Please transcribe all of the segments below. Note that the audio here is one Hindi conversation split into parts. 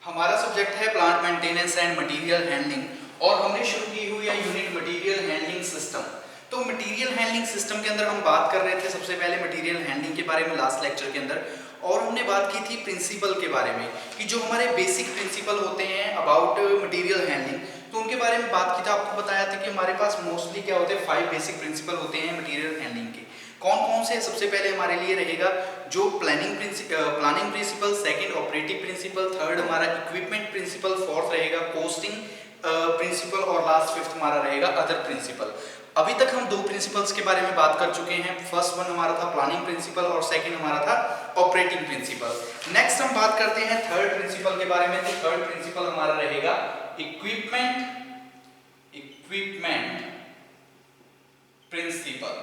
हमारा सब्जेक्ट है plant maintenance and material handling और हमने शुरू की हुई है यूनिट मटेरियल हैंडलिंग सिस्टम। तो मटेरियल हैंडलिंग सिस्टम के अंदर हम बात कर रहे थे सबसे पहले मटेरियल हैंडलिंग के बारे में लास्ट लेक्चर के अंदर, और हमने बात की थी प्रिंसिपल के बारे में कि जो हमारे बेसिक प्रिंसिपल होते हैं अबाउट मटेरियल हैंडलिंग, तो उनके बारे में बात की थी। आपको बताया था कि हमारे पास मोस्टली क्या होते हैं, 5 बेसिक प्रिंसिपल होते हैं मटेरियल हैंडलिंग के। कौन कौन से? सबसे पहले हमारे लिए रहेगा जो planning principle, second operative principle, third हमारा इक्विपमेंट प्रिंसिपल, फोर्थ रहेगा कॉस्टिंग प्रिंसिपल और लास्ट फिफ्थ हमारा रहेगा अदर प्रिंसिपल। अभी तक हम 2 प्रिंसिपल्स के बारे में बात कर चुके हैं। फर्स्ट वन हमारा था प्लानिंग प्रिंसिपल और सेकंड हमारा था ऑपरेटिंग प्रिंसिपल। नेक्स्ट हम बात करते हैं थर्ड प्रिंसिपल के बारे में। तो थर्ड प्रिंसिपल हमारा रहेगा इक्विपमेंट प्रिंसिपल।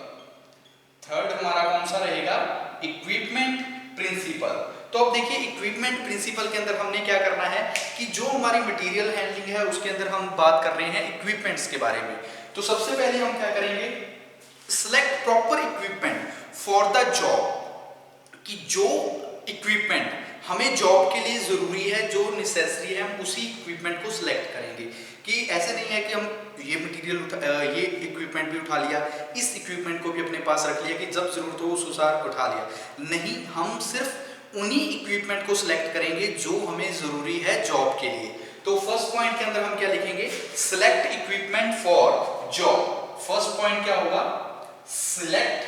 थर्ड हमारा कौन सा रहेगा? Equipment principle. तो अब देखिए इक्विपमेंट प्रिंसिपल के अंदर हमने क्या करना है कि जो हमारी मटेरियल हैंडलिंग है उसके अंदर हम बात कर रहे हैं इक्विपमेंट्स के बारे में। तो सबसे पहले हम क्या करेंगे, select proper equipment for the job, कि जो इक्विपमेंट हमें जॉब के लिए जरूरी है, जो नेसेसरी है, हम उसी इक्विपमेंट को सिलेक्ट करेंगे। कि ऐसे नहीं है कि हम ये मटेरियल ये इक्विपमेंट भी उठा लिया, इस इक्विपमेंट को भी अपने पास रख लिया कि जब जरूरत हो उस अनुसार उठा लिया। नहीं, हम सिर्फ उन्हीं इक्विपमेंट को सिलेक्ट करेंगे जो हमें जरूरी है जॉब के लिए। तो फर्स्ट पॉइंट के अंदर हम क्या लिखेंगे, select equipment for job. First point क्या होगा, सिलेक्ट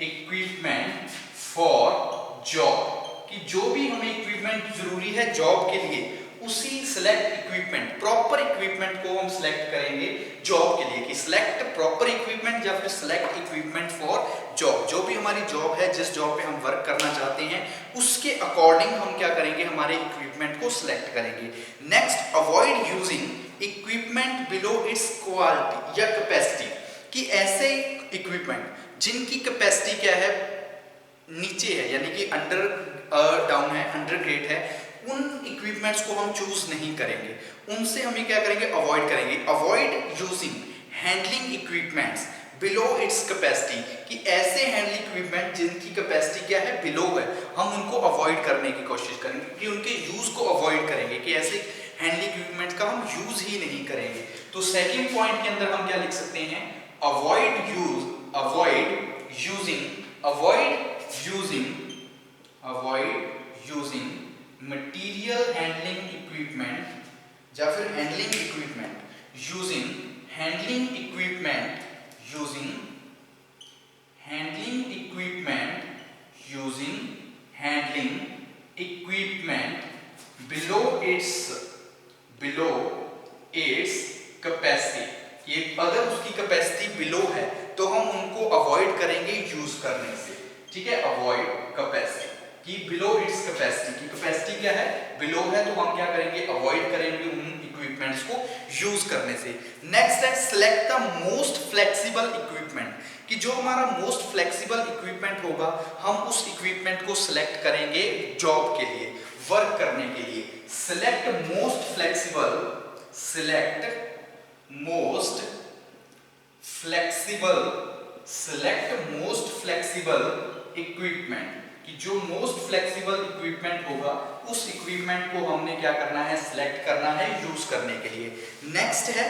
इक्विपमेंट फॉर जॉब, कि जो भी हमें इक्विपमेंट जरूरी है जॉब के लिए उसी सिलेक्ट इक्विपमेंट, प्रॉपर इक्विपमेंट को हम सिलेक्ट करेंगे जॉब के लिए। कि सिलेक्ट प्रॉपर इक्विपमेंट या फिर सिलेक्ट इक्विपमेंट फॉर जॉब, जो भी हमारी जॉब है, जिस जॉब पे हम वर्क करना चाहते हैं उसके अकॉर्डिंग हम क्या करेंगे, हमारे इक्विपमेंट को सिलेक्ट करेंगे। Next, avoid using equipment below it's quality या कैपेसिटी, कि ऐसे इक्विपमेंट जिनकी कैपेसिटी क्या है, नीचे है, यानी कि अंडर डाउन है, अंडर ग्रेड है, उन इक्विपमेंट्स को हम चूज नहीं करेंगे, उनसे हमें क्या करेंगे, अवॉइड करेंगे। Avoid using handling equipments below its capacity, कि ऐसे हैंडलिंग इक्विपमेंट जिनकी कैपेसिटी क्या है, बिलो है, हम उनको अवॉइड करने की कोशिश करेंगे, कि उनके यूज को अवॉइड करेंगे, कि ऐसे हैंडलिंग इक्विपमेंट का हम यूज ही नहीं करेंगे। तो सेकेंड पॉइंट के अंदर हम क्या लिख सकते हैं, avoid using material handling equipment या फिर handling equipment, using handling equipment below its capacity, कि अगर उसकी कैपेसिटी बिलो है तो हम उनको अवॉइड करेंगे यूज करने से। ठीक है, अवॉइड कैपेसिटी, कि बिलो इट्स कैपेसिटी, की कैपेसिटी क्या है, बिलो है, तो हम क्या करेंगे, अवॉइड करेंगे उन इक्विपमेंट्स को यूज करने से। नेक्स्ट है select the most flexible equipment, कि जो हमारा मोस्ट फ्लेक्सिबल इक्विपमेंट होगा हम उस इक्विपमेंट को सिलेक्ट करेंगे जॉब के लिए, वर्क करने के लिए। सिलेक्ट मोस्ट फ्लेक्सिबल इक्विपमेंट, कि जो मोस्ट फ्लेक्सिबल इक्विपमेंट होगा उस इक्विपमेंट को हमने क्या करना है, सिलेक्ट करना है यूज करने के लिए। नेक्स्ट है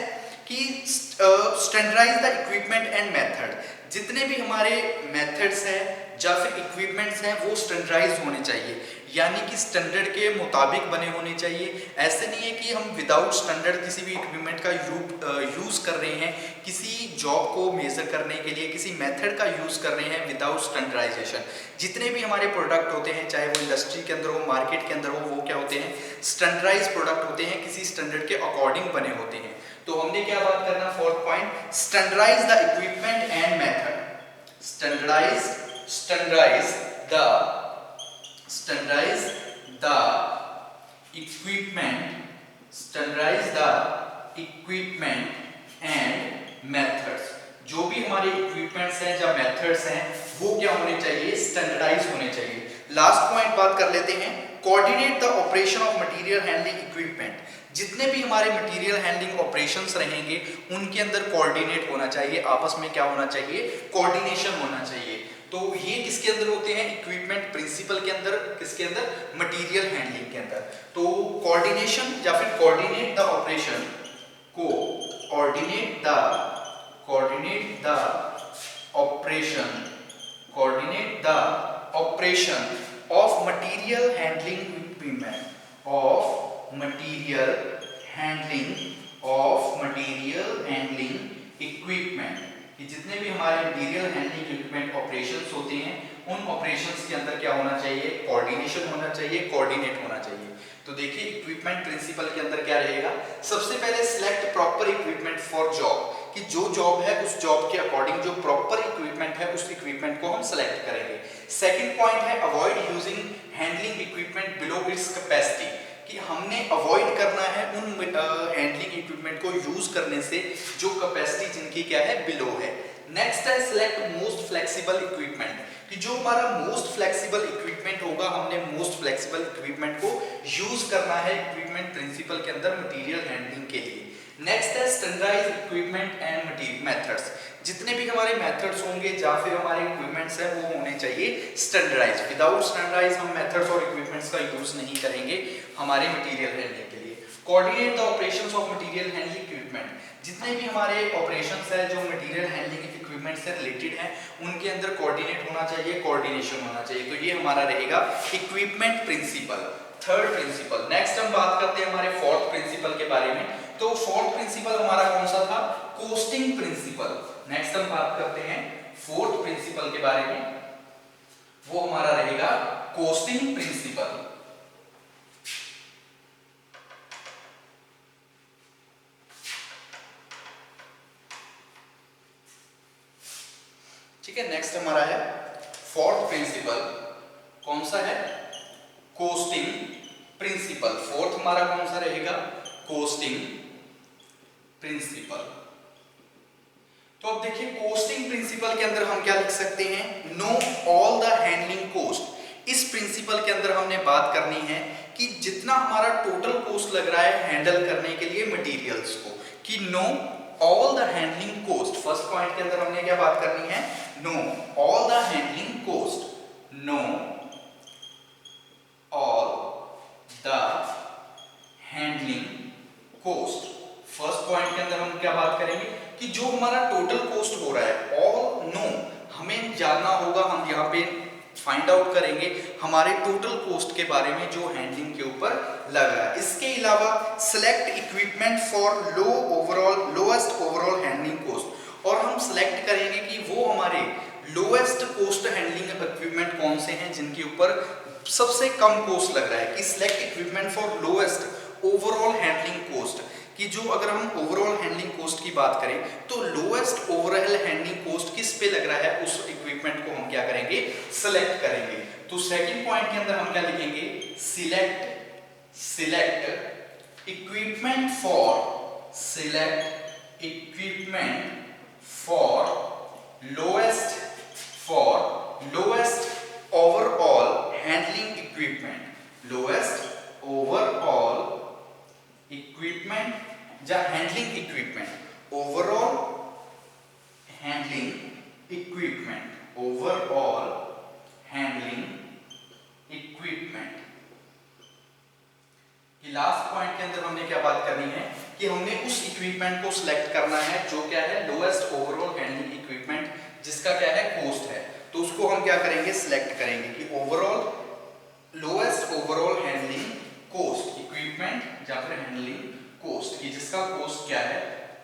कि standardise the equipment and method, जितने भी हमारे मेथड्स हैं या फिर इक्विपमेंट्स हैं वो स्टैंडर्डाइज होने चाहिए, यानी कि स्टैंडर्ड के मुताबिक बने होने चाहिए। ऐसे नहीं है कि हम विदाउट स्टैंडर्ड किसी भी इक्विपमेंट का यूज कर रहे हैं, किसी जॉब को मेजर करने के लिए किसी मेथड का यूज कर रहे हैं विदाउट स्टैंडर्डाइजेशन। जितने भी हमारे प्रोडक्ट होते हैं, चाहे वो इंडस्ट्री के अंदर हो, मार्केट के अंदर हो, वो क्या होते हैं, स्टैंडर्डाइज प्रोडक्ट होते हैं, किसी स्टैंडर्ड के अकॉर्डिंग बने होते हैं। तो हमने क्या बात करना, fourth point, standardise the equipment and method. Standardise the equipment and methods, जो भी हमारे इक्विपमेंट्स हैं या मेथड्स हैं वो क्या होने चाहिए, स्टैंडर्डाइज होने चाहिए। लास्ट पॉइंट बात कर लेते हैं, coordinate the operation of material handling equipment. जितने भी हमारे मटेरियल हैंडलिंग ऑपरेशंस रहेंगे उनके अंदर कोऑर्डिनेट होना चाहिए, आपस में क्या होना चाहिए, कोऑर्डिनेशन होना चाहिए। तो ये किसके अंदर होते हैं? इक्विपमेंट प्रिंसिपल के अंदर, किसके अंदर? मटेरियल हैंडलिंग के अंदर। तो कोऑर्डिनेशन या फिर coordinate the operation, coordinate the operation of material handling equipment, कि जितने भी हमारे मटेरियल हैंडलिंग इक्विपमेंट ऑपरेशंस होते हैं, उन ऑपरेशंस के अंदर क्या होना चाहिए? कोऑर्डिनेशन होना चाहिए, कोऑर्डिनेट होना चाहिए। तो देखिए इक्विपमेंट प्रिंसिपल के अंदर क्या रहेगा? सबसे पहले select proper equipment for job, कि जो जॉब है उस जॉब के अकॉर्डिंग जो प्रॉपर इक्विपमेंट है उस इक्विपमेंट को हम सेलेक्ट करेंगे। सेकंड पॉइंट है avoid using handling equipment below its capacity, कि हमने अवॉइड करना है उन हैंडलिंग इक्विपमेंट को यूज करने से जो कैपेसिटी जिनकी क्या है? बिलो है। नेक्स्ट है सिलेक्ट मोस्ट फ्लेक्सिबल इक्विपमेंट, कि जो हमारा मोस्ट फ्लेक्सिबल इक्विपमेंट होगा, हमने मोस्ट फ्लेक्सिबल इक्विपमेंट को यूज करना है इक्विपमेंट प्रिंसिपल के अंदर मटेरियल हैंडलिंग के लिए। नेक्स्ट है standardise equipment and material methods, जितने भी हमारे मेथड्स होंगे या फिर हमारे इक्विपमेंट्स हैं वो होने चाहिए स्टैंडर्डाइज। विदाउट स्टैंडर्डाइज हम मेथड्स और इक्विपमेंट्स का यूज नहीं करेंगे हमारे मटेरियल हैंडलिंग के लिए। Coordinate the operations of material handling equipment, जितने भी हमारे ऑपरेशंस है जो मटेरियल हैंडलिंग इक्विपमेंट से रिलेटेड है उनके अंदर कोऑर्डिनेट होना चाहिए, कोऑर्डिनेशन होना चाहिए। तो ये हमारा रहेगा equipment principle, third principle. Next हम बात करते हैं हमारे फोर्थ प्रिंसिपल के बारे में। तो फोर्थ प्रिंसिपल हमारा कौन सा था? Costing principal. नेक्स्ट हम बात करते हैं फोर्थ प्रिंसिपल के बारे में, वो हमारा रहेगा कोस्टिंग प्रिंसिपल। ठीक है, नेक्स्ट हमारा है फोर्थ प्रिंसिपल, कौन सा है? Costing principal. फोर्थ हमारा कौन सा रहेगा? Costing principle. तो अब देखिए कोस्टिंग प्रिंसिपल के अंदर हम क्या लिख सकते हैं? Know all the handling cost. इस प्रिंसिपल के अंदर हमने बात करनी है कि जितना हमारा टोटल कोस्ट लग रहा है हैंडल करने के लिए मटेरियल्स को, कि know all the handling cost. First point के अंदर हमने क्या बात करनी है? Know all the handling cost, know all the handling cost. First point के अंदर हम क्या बात करेंगे कि जो हमारा टोटल कोस्ट हो रहा है, ऑल नो, हमें जानना होगा, हम यहाँ पे फाइंड आउट करेंगे हमारे टोटल कोस्ट के बारे में जो हैंडलिंग के ऊपर लग रहा है। इसके अलावा select equipment for lowest overall handling cost, और हम सिलेक्ट करेंगे कि वो हमारे लोएस्ट कोस्ट हैंडलिंग इक्विपमेंट कौन से हैं जिनके ऊपर सबसे कम कोस्ट लग रहा है। कि select equipment for lowest overall handling cost, कि जो अगर हम ओवरऑल हैंडलिंग कोस्ट की बात करें तो लोएस्ट ओवरऑल हैंडलिंग कोस्ट किस पे लग रहा है, उस इक्विपमेंट को हम क्या करेंगे? सिलेक्ट करेंगे। तो सेकंड पॉइंट के अंदर हम क्या लिखेंगे? Select equipment for lowest overall handling equipment, lowest overall equipment या handling equipment, overall handling equipment, overall handling equipment. कि लास्ट पॉइंट के अंदर हमने क्या बात करनी है कि हमने उस इक्विपमेंट को सिलेक्ट करना है जो क्या है? लोएस्ट ओवरऑल हैंडलिंग इक्विपमेंट, जिसका क्या है? कोस्ट है। तो उसको हम क्या करेंगे? सिलेक्ट करेंगे कि overall lowest overall handling cost equipment या फिर हैंडलिंग कोस्ट, की जिसका कोस्ट क्या है?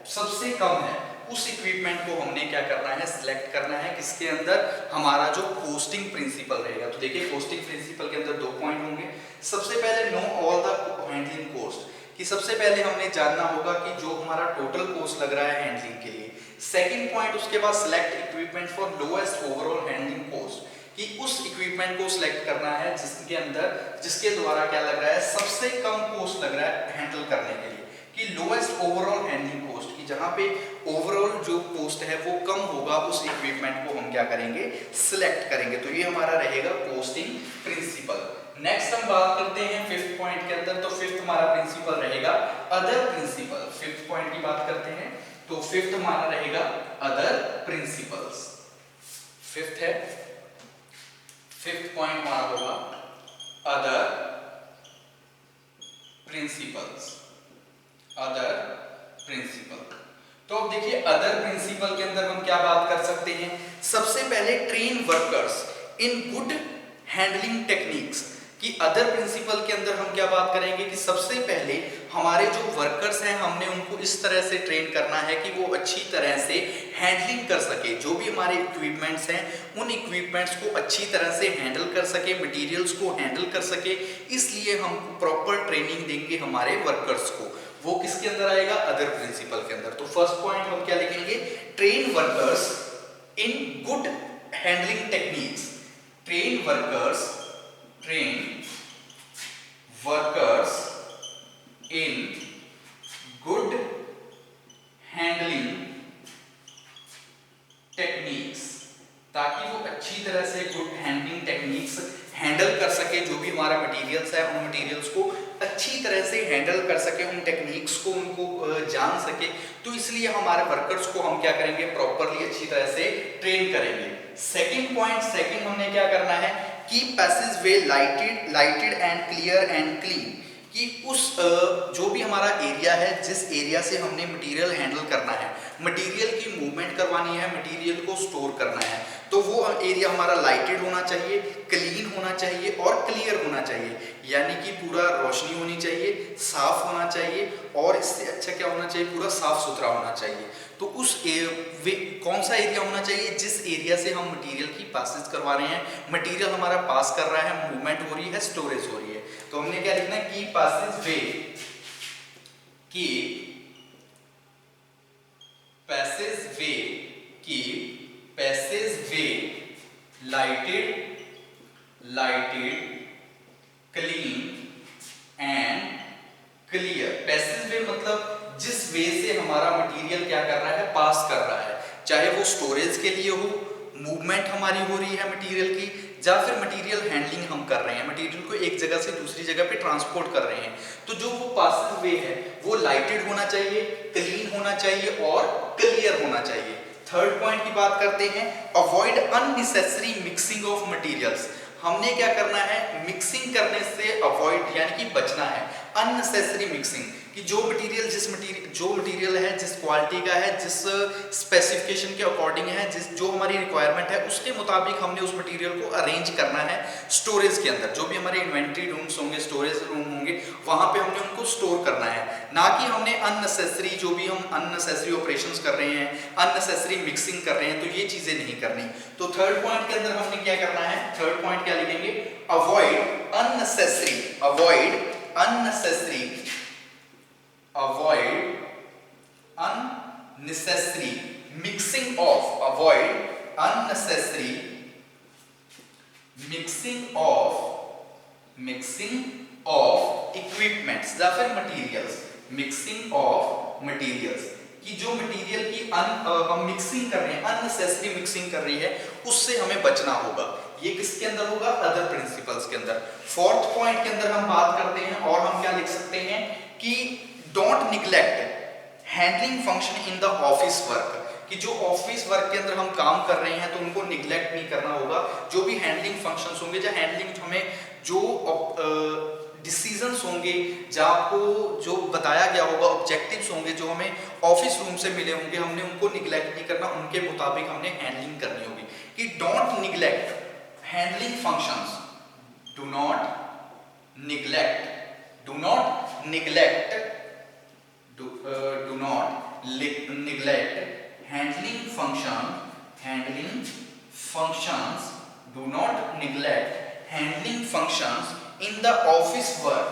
सबसे कम है, उस इक्विपमेंट को हमने क्या करना है? सिलेक्ट करना है। किसके अंदर? हमारा जो कोस्टिंग प्रिंसिपल रहेगा। तो देखिए कोस्टिंग प्रिंसिपल के अंदर दो पॉइंट होंगे। सबसे पहले know all the handling cost, कि सबसे पहले हमने जानना होगा कि जो हमारा टोटल कोस्ट लग रहा है हैंडलिंग के लिए। सेकंड पॉइंट उसके बाद select equipment for lowest overall handling cost, कि उस इक्विपमेंट को सिलेक्ट करना है जिसके अंदर, जिसके द्वारा क्या लग रहा है? सबसे कम कोस्ट लग रहा है हैंडल करने के लिए। कि लोएस्ट ओवरऑल हैंडलिंग कोस्ट, की जहां पे ओवरऑल जो कोस्ट है वो कम होगा, उस इक्विपमेंट को हम क्या करेंगे? सिलेक्ट करेंगे। तो ये हमारा रहेगा कोस्टिंग प्रिंसिपल। नेक्स्ट हम बात करते हैं फिफ्थ पॉइंट के अंदर। तो फिफ्थ हमारा प्रिंसिपल रहेगा अदर प्रिंसिपल। फिफ्थ पॉइंट की बात करते हैं तो फिफ्थ हमारा रहेगा अदर प्रिंसिपल्स। फिफ्थ है फिफ्थ पॉइंट हमारा होगा अदर प्रिंसिपल्स। अदर प्रिंसिपल, तो अब देखिए अदर प्रिंसिपल के अंदर हम क्या बात कर सकते हैं। सबसे पहले train workers in good handling techniques कि अदर प्रिंसिपल के अंदर हम क्या बात करेंगे कि सबसे पहले हमारे जो वर्कर्स हैं हमने उनको इस तरह से ट्रेन करना है कि वो अच्छी तरह से हैंडलिंग कर सके, जो भी हमारे इक्विपमेंट्स हैं उन इक्विपमेंट्स को अच्छी तरह से हैंडल कर सके, मटेरियल्स को हैंडल कर सके। इसलिए हम प्रॉपर ट्रेनिंग देंगे हमारे वर्कर्स को। वो किसके अंदर आएगा, अदर प्रिंसिपल के अंदर। तो फर्स्ट पॉइंट हम क्या लिखेंगे, train workers in good handling techniques. Train workers in good handling techniques, ताकि वो अच्छी तरह से गुड हैंडलिंग टेक्निक्स हैंडल कर सके, जो भी हमारा मटेरियल्स है उन मटेरियल्स को अच्छी तरह से हैंडल कर सके, उन टेक्निक्स को उनको जान सके। तो इसलिए हमारे वर्कर्स को हम क्या करेंगे, प्रॉपरली अच्छी तरह से ट्रेन करेंगे। सेकंड पॉइंट, सेकंड हमने क्या करना है कि passage way lighted and clear and clean, कि उस जो भी हमारा एरिया है, जिस एरिया से हमने मटेरियल हैंडल करना है, मटेरियल की मूवमेंट करवानी है, मटेरियल को स्टोर करना है, तो वो एरिया हमारा लाइटेड होना चाहिए, क्लीन होना चाहिए और क्लियर होना चाहिए। यानी कि पूरा रोशनी होनी चाहिए, साफ होना चाहिए और इससे अच्छा क्या होना चाहिए, पूरा साफ सुथरा होना चाहिए। तो उस कौन सा एरिया होना चाहिए, जिस एरिया से हम मटेरियल की पासेज करवा रहे हैं, मटेरियल हमारा पास कर रहा है, मूवमेंट हो रही है, स्टोरेज हो रही है। तो हमने क्या लिखना है कि passage way lighted clean and clear. Passage वे मतलब जिस वे से हमारा मटेरियल क्या कर रहा है, पास कर रहा है, चाहे वो स्टोरेज के लिए हो, मूवमेंट हमारी हो रही है मटेरियल की, या फिर मटेरियल हैंडलिंग हम कर रहे हैं, मटेरियल को एक जगह से दूसरी जगह पे ट्रांसपोर्ट कर रहे हैं। तो जो वो पासिंग वे है वो लाइटेड होना चाहिए, क्लीन होना चाहिए और क्लियर होना चाहिए। थर्ड पॉइंट की बात करते हैं, avoid unnecessary mixing of materials. हमने क्या करना है, मिक्सिंग करने से अवॉइड यानी कि बचना है। अननेसेसरी मिक्सिंग कि जो मटेरियल है, जिस क्वालिटी का है, जिस स्पेसिफिकेशन के अकॉर्डिंग है, जो हमारी रिक्वायरमेंट है उसके मुताबिक हमने उस मटेरियल को अरेंज करना है स्टोरेज के अंदर। जो भी हमारे इन्वेंट्री रूम्स होंगे, स्टोरेज रूम होंगे, वहां पे हमने उनको स्टोर करना है, ना कि हमने अननेसेसरी जो भी हम अननेसेसरी ऑपरेशंस कर रहे हैं, अननेसेसरी मिक्सिंग कर रहे हैं, तो ये चीजें नहीं करनी। तो थर्ड पॉइंट के अंदर हमने क्या करना है, थर्ड पॉइंट क्या लिखेंगे, avoid unnecessary mixing of equipments या फिर मटेरियल्स। मिक्सिंग ऑफ मटेरियल्स कि जो मटेरियल की हम मिक्सिंग कर रहे हैं, अननेसेसरी मिक्सिंग कर रही है, उससे हमें बचना होगा। ये किसके अंदर होगा, अदर प्रिंसिपल्स के अंदर। फोर्थ पॉइंट के अंदर हम बात करते हैं और हम क्या लिख सकते हैं कि don't neglect handling function in the office work, कि जो ऑफिस वर्क के अंदर हम काम कर रहे हैं तो उनको निग्लेक्ट नहीं करना होगा। जो भी हैंडलिंग फंक्शंस होंगे, जो हैंडलिंग हमें जो डिसीजंस होंगे, जो आपको जो बताया गया होगा, ऑब्जेक्टिव्स होंगे जो हमें ऑफिस रूम से मिले होंगे, हमने उनको निग्लेक्ट नहीं करना, उनके मुताबिक हमने हैंडलिंग करनी होगी। कि don't neglect handling functions, do not neglect handling functions, do not neglect handling functions in the office work,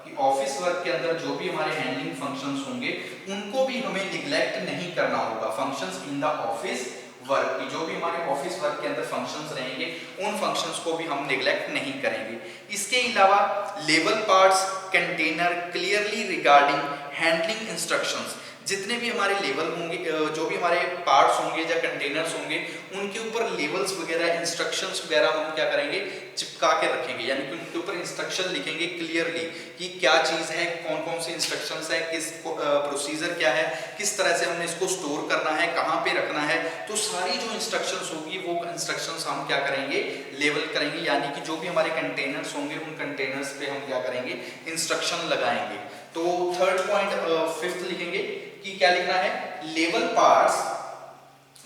कि ऑफिस वर्क के अंदर जो भी हमारे हैंडलिंग फंक्शंस होंगे उनको भी हमें निग्लेक्ट नहीं करना होगा। Functions in the office work, कि जो भी हमारे ऑफिस वर्क के अंदर फंक्शंस रहेंगे उन फंक्शंस को भी हम निग्लेक्ट नहीं करेंगे। इसके अलावा level parts container clearly regarding handling instructions, जितने भी हमारे लेवल होंगे, जो भी हमारे पार्ट्स होंगे या कंटेनर्स होंगे, उनके ऊपर लेवल्स वगैरह, इंस्ट्रक्शंस वगैरह हम क्या करेंगे, चिपका के रखेंगे, यानी कि उनके ऊपर इंस्ट्रक्शन लिखेंगे क्लियरली कि क्या चीज़ है, कौन कौन से इंस्ट्रक्शंस है, किस प्रोसीजर क्या है, किस तरह से हमने इसको स्टोर करना है, कहाँ पे रखना है। तो सारी जो इंस्ट्रक्शंस होगी वो इंस्ट्रक्शंस हम क्या करेंगे, लेवल करेंगे, यानी कि जो भी हमारे कंटेनर्स होंगे उन कंटेनर्स पे हम क्या करेंगे, इंस्ट्रक्शन लगाएंगे। तो थर्ड पॉइंट, फिफ्थ लिखेंगे कि क्या लिखना है, लेवल पार्ट्स,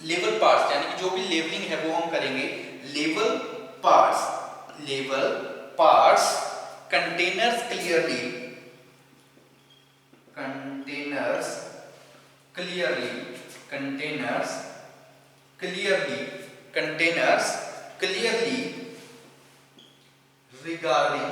लेवल पार्ट्स यानी कि जो भी लेवलिंग है वो हम करेंगे, level parts, level parts containers clearly, containers clearly, containers clearly, containers clearly regarding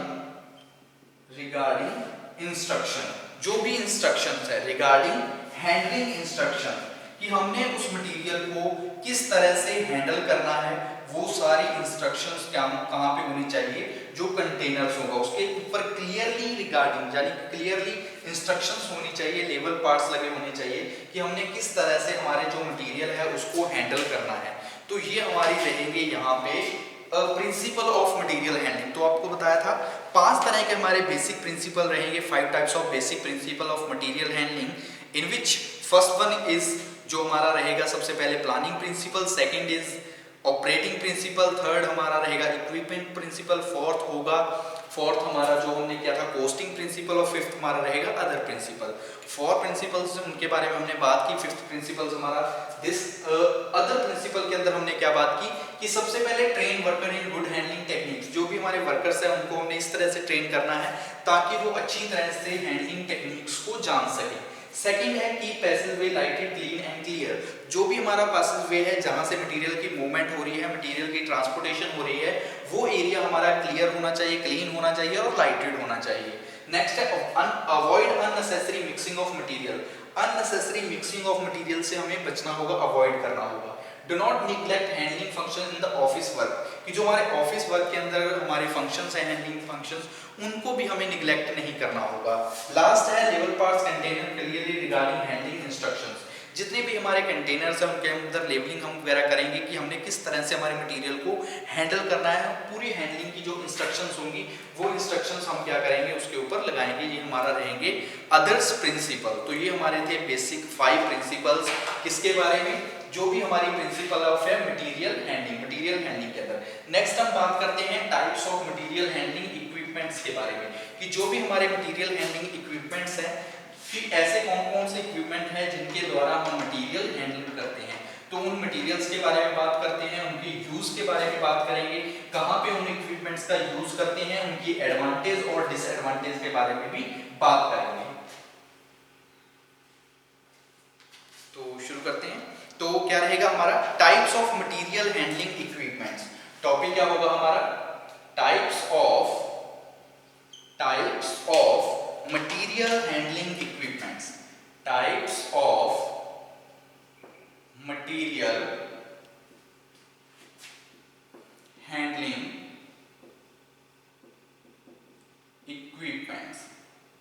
instruction, जो भी इंस्ट्रक्शंस है रिगार्डिंग हैंडलिंग इंस्ट्रक्शन, कि हमने उस मटेरियल को किस तरह से हैंडल करना है, वो सारी इंस्ट्रक्शंस क्या कहाँ पे होनी चाहिए, जो कंटेनर्स होगा उसके ऊपर क्लियरली रिगार्डिंग, यानी क्लियरली इंस्ट्रक्शंस होनी चाहिए, लेवल पार्ट्स लगे होने चाहिए कि हमने किस तरह से हमारे जो मटेरियल है उसको हैंडल करना है। तो ये हमारी रहेंगे यहाँ पे प्रिंसिपल ऑफ मटेरियल हैंडलिंग। तो आपको बताया था 5 तरह के हमारे बेसिक प्रिंसिपल रहेंगे, 5 types of basic principle of material handling, in which first one is, जो हमारा रहेगा सबसे पहले planning principle, second is operating principle, third हमारा रहेगा इक्विपमेंट प्रिंसिपल, फोर्थ हमारा जो हमने किया था कोस्टिंग प्रिंसिपल, और फिफ्थ हमारा रहेगा अदर प्रिंसिपल। 4 प्रिंसिपल्स उनके बारे में हमने बात की। फिफ्थ प्रिंसिपल्स हमारा दिस अदर प्रिंसिपल के अंदर हमने क्या बात की कि सबसे पहले train worker in good handling techniques, जो भी हमारे वर्कर्स हैं उनको हमने इस तरह से ट्रेन करना है ताकि वो अच्छी तरह से हैंडलिंग टेक्निक्स को जान सके। सेकंड है कि पैसेजवे लाइटेड, क्लीन एंड क्लियर, जो भी हमारा पैसेजवे है जहां से मटेरियल की मूवमेंट हो रही है, मटेरियल की ट्रांसपोर्टेशन हो रही है, वो एरिया हमारा क्लियर होना चाहिए, क्लीन होना चाहिए और लाइटेड होना चाहिए। नेक्स्ट है avoid unnecessary mixing of material, unnecessary mixing of material से हमें बचना होगा, अवॉइड करना होगा। Do not neglect handling function in the office work, कि जो हमारे ऑफिस वर्क के अंदर हमारे फंक्शंस हैं, हैंडलिंग फंक्शंस, उनको भी हमें निग्लेक्ट नहीं करना होगा। लास्ट है level parts container clearly regarding handling instructions, जितने भी हमारे कंटेनर्स हैं उनके अंदर लेबलिंग हम वगैरह करेंगे कि हमने किस तरह से हमारे मटेरियल को हैंडल करना है, पूरी हैंडलिंग की जो इंस्ट्रक्शंस होंगी वो इंस्ट्रक्शंस हम क्या करेंगे उसके ऊपर लगाएंगे। ये हमारा रहेंगे अदर्स प्रिंसिपल। तो ये हमारे थे बेसिक 5 प्रिंसिपल्स, किसके बारे में, जो भी हमारी प्रिंसिपल ऑफ है मटेरियल हैंडलिंग के अंदर। नेक्स्ट हम बात करते हैं types of material handling equipments के बारे में, कि जो भी हमारे मटेरियल हैंडलिंग इक्विपमेंट्स हैं, कि ऐसे कौन कौन से इक्विपमेंट हैं जिनके द्वारा हम मटेरियल हैंडल करते हैं। तो उन मटेरियल्स के बारे में बात करते हैं, उनके यूज के बारे में बात करेंगे, कहाँ पे उन इक्विपमेंट्स का यूज करते हैं, उनकी एडवांटेज और डिसएडवांटेज के बारे में भी बात करेंगे। तो शुरू करते हैं। तो क्या रहेगा हमारा types of material handling equipments. Topic क्या होगा हमारा, types of material handling equipments, types of material handling equipments,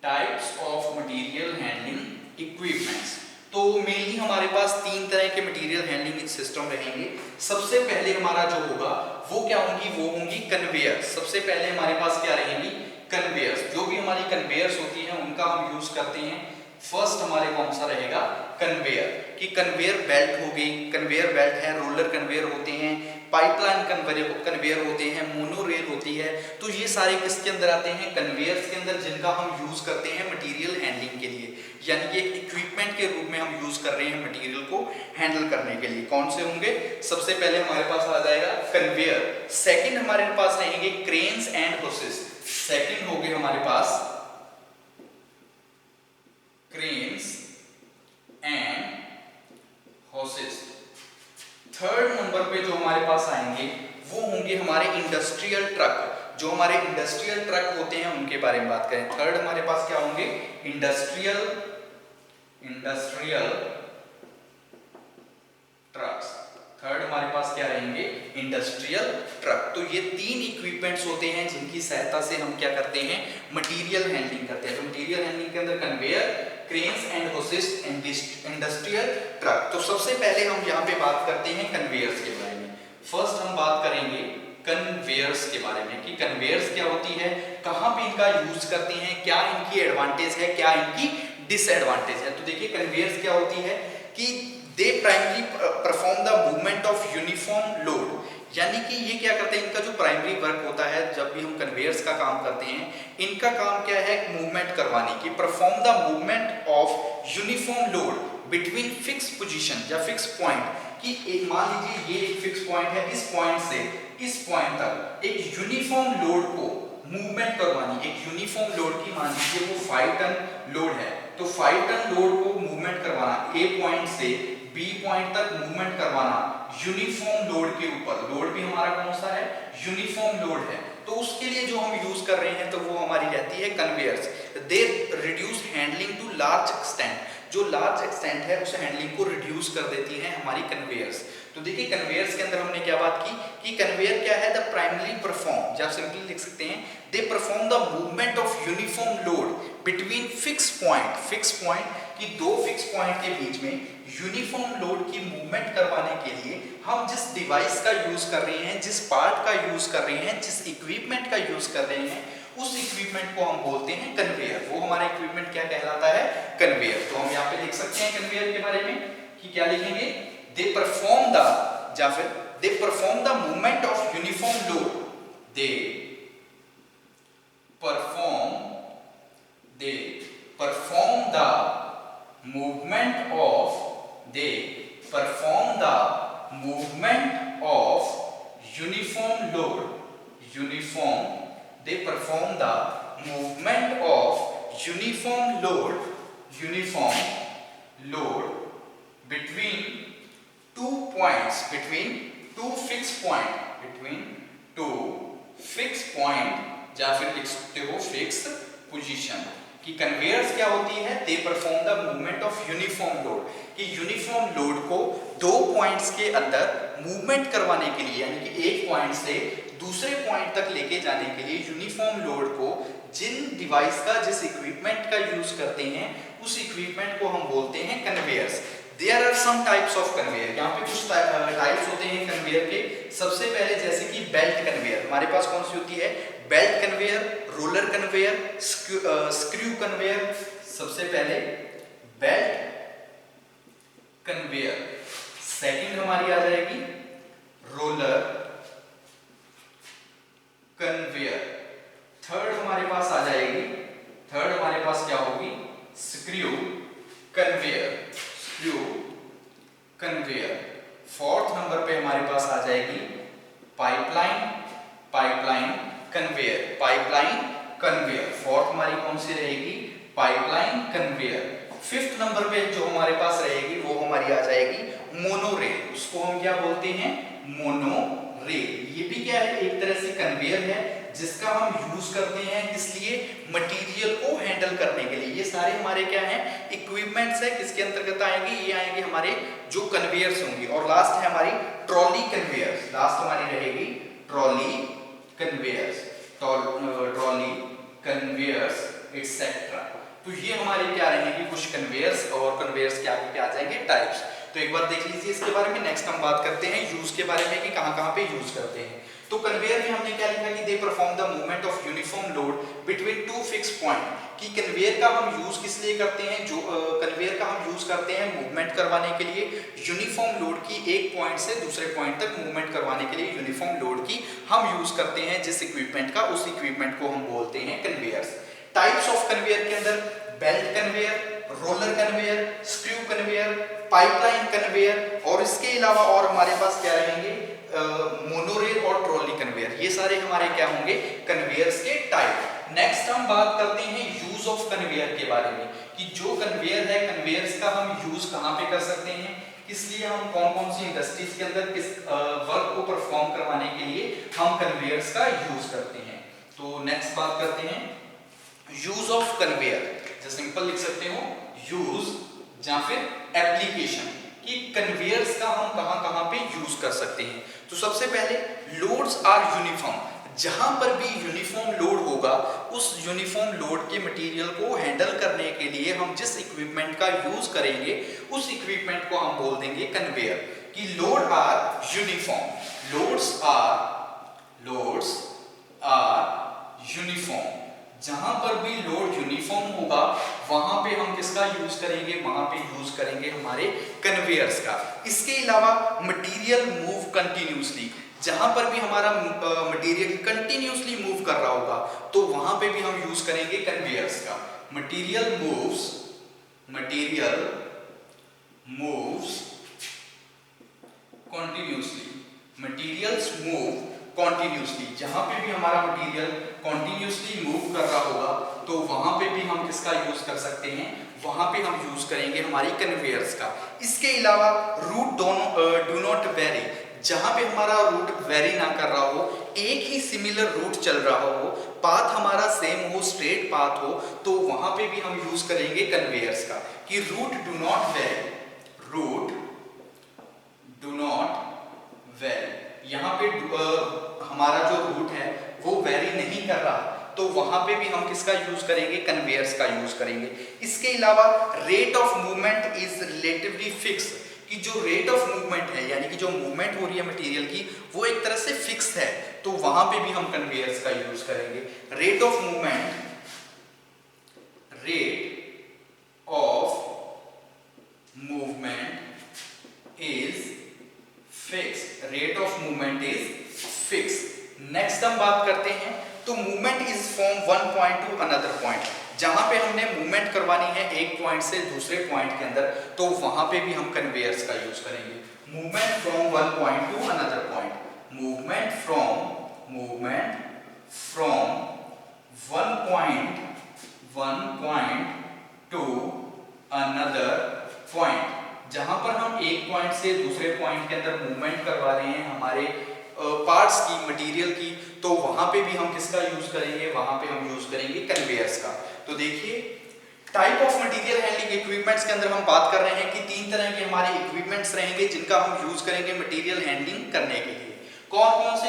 types of material handling equipments. तो मेनली हमारे पास 3 तरह के मटेरियल हैंडलिंग सिस्टम रहेंगे। सबसे पहले हमारा जो होगा वो क्या होंगी, वो होंगी कन्वेयर। सबसे पहले हमारे पास क्या रहेंगी, कन्वेयर्स। जो भी हमारी कन्वेयर्स होती हैं उनका हम यूज करते हैं। फर्स्ट हमारे कौन सा रहेगा, कन्वेयर, कि कन्वेयर बेल्ट हो गई, कन्वेयर बेल्ट है, रोलर कन्वेयर होते हैं, पाइपलाइन कन्वेयर होते हैं, मोनोरेल होती है। तो ये सारे किसके अंदर आते हैं, कन्वेयर्स के अंदर, जिनका हम यूज करते हैं मटेरियल हैंडलिंग के लिए, यानी कि इक्विपमेंट के रूप में हम यूज कर रहे हैं मटेरियल को हैंडल करने के लिए। कौन से होंगे, सबसे पहले हमारे पास आ जाएगा कन्वेयर। सेकंड हमारे पास रहेंगे क्रेन्स एंड होसेस। सेकंड हो गए हमारे पास cranes and hoses. Third number पे जो हमारे पास आएंगे वो होंगे हमारे इंडस्ट्रियल ट्रक। जो हमारे इंडस्ट्रियल ट्रक होते हैं उनके बारे में बात करें, थर्ड हमारे पास क्या होंगे, इंडस्ट्रियल ट्रक्स। थर्ड हमारे पास क्या रहेंगे, इंडस्ट्रियल ट्रक। तो ये 3 इक्विपमेंट्स होते हैं जिनकी सहायता से हम क्या करते हैं, मटेरियल हैंडलिंग करते हैं। तो मटेरियल हैंडलिंग के अंदर conveyor, cranes and hoses, industrial truck. तो सबसे पहले हम यहाँ पे बात करते हैं कन्वेयर्स के बारे में। फर्स्ट हम बात करेंगे कन्वेयर्स के बारे में कि कन्वेयर्स क्या होती है, कहाँ पे इनका यूज करते हैं, क्या इनकी एडवांटेज है, क्या इनकी डिसएडवांटेज है। तो देखिए कन्वेयर्स क्या होती है कि they primary perform the movement of uniform load, यानी कि ये क्या करते हैं, इनका जो प्राइमरी वर्क होता है जब भी हम कन्वेयर्स का काम करते हैं, इनका काम क्या है, मूवमेंट करवाने की, perform the movement of uniform load between fix position या फिक्स पॉइंट, कि एक मान लीजिए ये एक फिक्स पॉइंट है, इस पॉइंट से इस पॉइंट तक एक यूनिफॉर्म लोड को मूवमेंट करवानी। एक यूनिफॉर्म लोड की मान लीजिए वो 5 टन लोड है, तो 5 टन लोड को मूवमेंट करवाना, ए पॉइंट से बी पॉइंट तक मूवमेंट करवाना यूनिफॉर्म लोड के ऊपर। लोड भी हमारा कौन सा है, यूनिफॉर्म लोड है। तो उसके लिए जो हम यूज कर रहे हैं तो वो हमारी रहती है conveyors. They reduce handling to large extent, जो लार्ज एक्सटेंट है उस हैंडलिंग को रिड्यूस कर देती हैं हमारी कन्वेयर्स। तो देखिए कन्वेयर्स के अंदर हमने क्या बात की कि कन्वेयर क्या है, द प्राइमरी परफॉर्म, जब सिंपली लिख सकते हैं, they perform the movement of uniform load between fix point, fix point कि दो फिक्स पॉइंट के बीच में यूनिफॉर्म लोड की मूवमेंट करवाने के लिए हम जिस डिवाइस का यूज कर रहे हैं, जिस पार्ट का यूज कर रहे हैं, जिस इक्विपमेंट का यूज कर रहे हैं, उस इक्विपमेंट को हम बोलते हैं कन्वेयर। वो हमारा इक्विपमेंट क्या कहलाता है, कन्वेयर। तो हम यहाँ पे लिख सकते हैं कन्वेयर के बारे में कि क्या लिखेंगे, दे परफॉर्म द, या फिर they perform the movement of uniform load, they perform the movement of, they perform the movement of uniform load, they perform the movement of uniform load between two points, between two fixed point या फिर लिख सकते हो फिक्स पोजीशन। कि कन्वेयर्स क्या होती है, they perform the movement of uniform load, कि यूनिफॉर्म लोड को दो पॉइंट्स के अंदर मूवमेंट करवाने के लिए, यानी कि एक पॉइंट से दूसरे पॉइंट तक लेके जाने के लिए यूनिफॉर्म लोड को जिन डिवाइस का, जिस इक्विपमेंट का यूज करते हैं, उस इक्विपमेंट को हम बोलते हैं conveyors. There are some types of conveyor, यहाँ पे कुछ टाइप्स होते हैं कन्वेयर के। सबसे पहले जैसे कि बेल्ट कन्वेयर, हमारे पास कौन सी होती है, belt conveyor, roller conveyor, screw conveyor. सबसे पहले बेल्ट कन्वेयर, सेकंड हमारी आ जाएगी रोलर कन्वेयर, थर्ड हमारे पास आ जाएगी, थर्ड हमारे पास क्या होगी, स्क्रू कन्वेयर, फोर्थ नंबर पे हमारे पास आ जाएगी पाइपलाइन कन्वेयर, फोर्थ हमारी कौन सी रहेगी, पाइपलाइन कन्वेयर। फिफ्थ नंबर पे जो हमारे पास रहेगी वो हमारी आ जाएगी मोनोरेल, उसको हम क्या बोलते हैं, मोनोरेल। ये भी क्या है, एक तरह से कन्वेयर है जिसका हम यूज करते हैं, इसलिए मटेरियल को हैंडल करने के लिए। ये सारे हमारे क्या हैं, इक्विपमेंट्स है, किसके अंतर्गत आएंगे, ये आएंगे हमारे जो कन्वेयर्स होंगी। और लास्ट है हमारी ट्रॉली कन्वेयर्स, लास्ट हमारी रहेगी ट्रॉली कन्वेयर्स एक्सेट्रा। तो ये हमारे क्या रहेंगे कुछ कन्वेयर्स, और कन्वेयर्स के आगे क्या आ जाएंगे, टाइप्स। तो एक बार देख लीजिए इसके बारे में। नेक्स्ट हम बात करते हैं यूज के बारे में कि कहां-कहां पे यूज करते हैं। तो कन्वेयर में हमने क्या लिखा कि they perform the movement of uniform load between two fix point, कि कन्वेयर का हम यूज किस लिए करते हैं, जो कन्वेयर का हम यूज करते हैं मूवमेंट करवाने के लिए, यूनिफॉर्म लोड की एक पॉइंट से दूसरे पॉइंट तक मूवमेंट करवाने के लिए यूनिफॉर्म लोड की हम यूज करते हैं जिस इक्विपमेंट का, उस इक्विपमेंट को हम बोलते हैं कन्वेयर्स। टाइप्स ऑफ कन्वेयर के अंदर belt conveyor, roller conveyor, screw conveyor, pipeline conveyor, और इसके अलावा और हमारे पास क्या रहेंगे, मोनोरेल और ट्रॉली कन्वेयर। ये सारे हमारे क्या होंगे, कन्वेयर्स के टाइप। नेक्स्ट हम बात करते हैं यूज ऑफ कन्वेयर के बारे में, कि जो कन्वेयर है, कन्वेयर्स का हम यूज कहां पे कर सकते हैं, इसलिए हम कौन-कौन सी इंडस्ट्रीज के अंदर किस वर्क को परफॉर्म करवाने के लिए हम कन्वेयर्स का यूज करते हैं। तो नेक्स्ट बात करते हैं यूज ऑफ कन्वेयर। जैसे सिंपल लिख सकते हो यूज या फिर एप्लीकेशन, कि कन्वेयर्स का हम कहां पे यूज कर सकते हैं। तो सबसे पहले लोड्स आर यूनिफॉर्म, जहां पर भी यूनिफॉर्म लोड होगा उस यूनिफॉर्म लोड के मटेरियल को हैंडल करने के लिए हम जिस इक्विपमेंट का यूज करेंगे उस इक्विपमेंट को हम बोल देंगे कन्वेयर। कि load are uniform, loads are uniform, जहां पर भी लोड यूनिफॉर्म होगा वहां पे हम किसका यूज करेंगे, वहां पे यूज करेंगे हमारे कन्वेयर्स का। इसके अलावा मटेरियल मूव कंटिन्यूसली, जहां पर भी हमारा मटेरियल कंटिन्यूसली मूव कर रहा होगा तो वहां पे भी हम यूज करेंगे कन्वेयर्स का। Material moves continuously, materials move continuously, जहां पे भी हमारा मटेरियल कॉन्टिन्यूसली मूव कर रहा होगा तो वहां पे भी हम किसका यूज कर सकते हैं, वहां पे हम यूज करेंगे हमारी कन्वेयर्स का। इसके अलावा रूट डू नॉट वेरी, जहां पे हमारा रूट वेरी ना कर रहा हो, एक ही सिमिलर रूट चल रहा हो, पाथ हमारा सेम हो, स्ट्रेट पाथ हो, तो वहां पे भी हम यूज करेंगे कन्वेयर्स का। कि रूट डू नॉट वेरी, यहाँ पे हमारा जो रूट है वो वेरी नहीं कर रहा तो वहां पे भी हम किसका यूज करेंगे, कन्वेयर्स का यूज करेंगे। इसके अलावा rate of movement is relatively fix, कि जो रेट ऑफ मूवमेंट है यानी कि जो मूवमेंट हो रही है मटेरियल की वो एक तरह से फिक्स है तो वहां पे भी हम कन्वेयर्स का यूज करेंगे। Rate of movement is fix. Next हम बात करते हैं तो movement is from one point two another point, जहां पे हमने मूवमेंट करवानी है एक पॉइंट से दूसरे पॉइंट के अंदर तो वहां पे भी हम कन्वेयर्स का यूज करेंगे। Movement from one point two another point, movement from one point two another point, जहां पर हम एक पॉइंट से दूसरे पॉइंट के अंदर मूवमेंट करवा रहे हैं हमारे पार्ट्स की, मटेरियल की, तो वहां पे भी हम किसका यूज करेंगे, वहां पे हम यूज करेंगे कन्वेयर्स का। तो देखिए type of material handling equipments के अंदर हम बात कर रहे हैं कि 3 तरह के हमारे इक्विपमेंट्स रहेंगे जिनका हम यूज करेंगे मटेरियल हैंडलिंग करने के लिए। कौन कौन से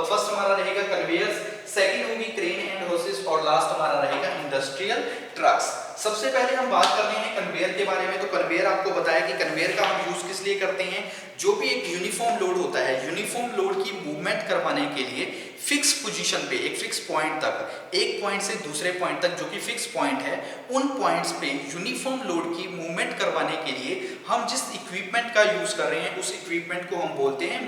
फर्स्ट हमारा रहेगा कन्वेयर्स, सेकंड होगी क्रेन एंड होसेस और लास्ट हमारा रहेगा इंडस्ट्रियल ट्रक्स। सबसे पहले हम बात कर रहे हैं कन्वेयर के बारे में। तो कन्वेयर आपको बताया कि कन्वेयर का हम यूज किस लिए करते हैं, जो भी एक यूनिफॉर्म लोड होता है, यूनिफॉर्म लोड की मूवमेंट करवाने के लिए फिक्स पोजीशन पे एक फिक्स पॉइंट तक, एक पॉइंट से दूसरे पॉइंट तक जो कि फिक्स पॉइंट है, उन पॉइंट्स पे यूनिफॉर्म लोड की मूवमेंट करवाने के लिए हम जिस इक्विपमेंट का यूज कर रहे हैं उस इक्विपमेंट को हम बोलते हैं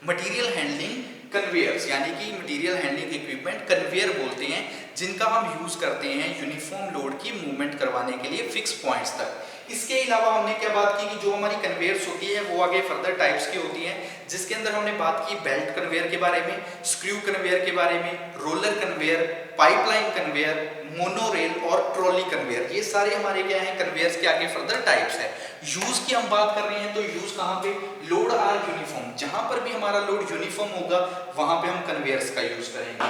मटेरियल हैंडलिंग कन्वेयर्स, यानी कि मटेरियल हैंडलिंग इक्विपमेंट कन्वेयर बोलते हैं, जिनका हम यूज करते हैं यूनिफॉर्म लोड की मूवमेंट करवाने के लिए फिक्स पॉइंट्स तक। इसके अलावा हमने क्या बात की कि जो हमारी कन्वेयर्स होती है वो आगे फर्दर टाइप्स की होती हैं, जिसके अंदर हमने बात की बेल्ट कन्वेयर के बारे में, स्क्रू कन्वेयर के बारे में, roller conveyor, pipeline conveyor, monorail और ट्रॉली कन्वेयर। ये सारे हमारे क्या हैं, कन्वेयर्स के आगे फर्दर टाइप्स है। यूज की हम बात कर रहे हैं तो यूज कहाँ पे, लोड आर यूनिफॉर्म, जहां पर भी हमारा लोड यूनिफॉर्म होगा वहां पे हम कन्वेयर्स का यूज करेंगे।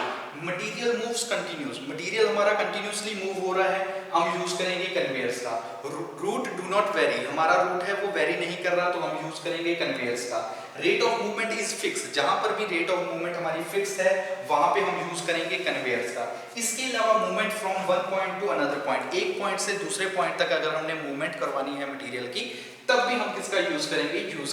मटेरियल मूव्स कंटिन्यूस, मटेरियल हमारा कंटिन्यूसली मूव हो रहा है, हम यूज करेंगे कन्वेयर्स का। रूट डू नॉट वेरी, हमारा रूट है वो वेरी नहीं कर रहा तो हम यूज करेंगे कन्वेयर्स का। Rate of movement is fix, जहां पर भी रेट ऑफ मूवमेंट हमारी फिक्स है वहां पे हम यूज करेंगे कन्वेयर्स का। इसके अलावा movement from one point two another point, एक पॉइंट से दूसरे पॉइंट तक अगर हमने मूवमेंट करवानी है मटेरियल की तब भी हम किसका यूज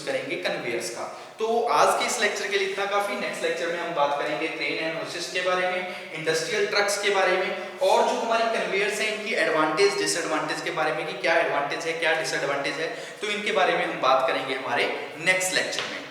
करेंगे कन्वेयर्स का। तो आज के इस लेक्चर के लिए इतना काफी। नेक्स्ट लेक्चर में हम बात करेंगे क्रेन एंड होसेस के बारे में, इंडस्ट्रियल ट्रक्स के बारे में, और जो हमारी कन्वेयर्स हैं इनकी एडवांटेज डिसएडवांटेज के बारे में कि क्या एडवांटेज है क्या डिसएडवांटेज है, तो इनके बारे में हम बात करेंगे हमारे नेक्स्ट लेक्चर में।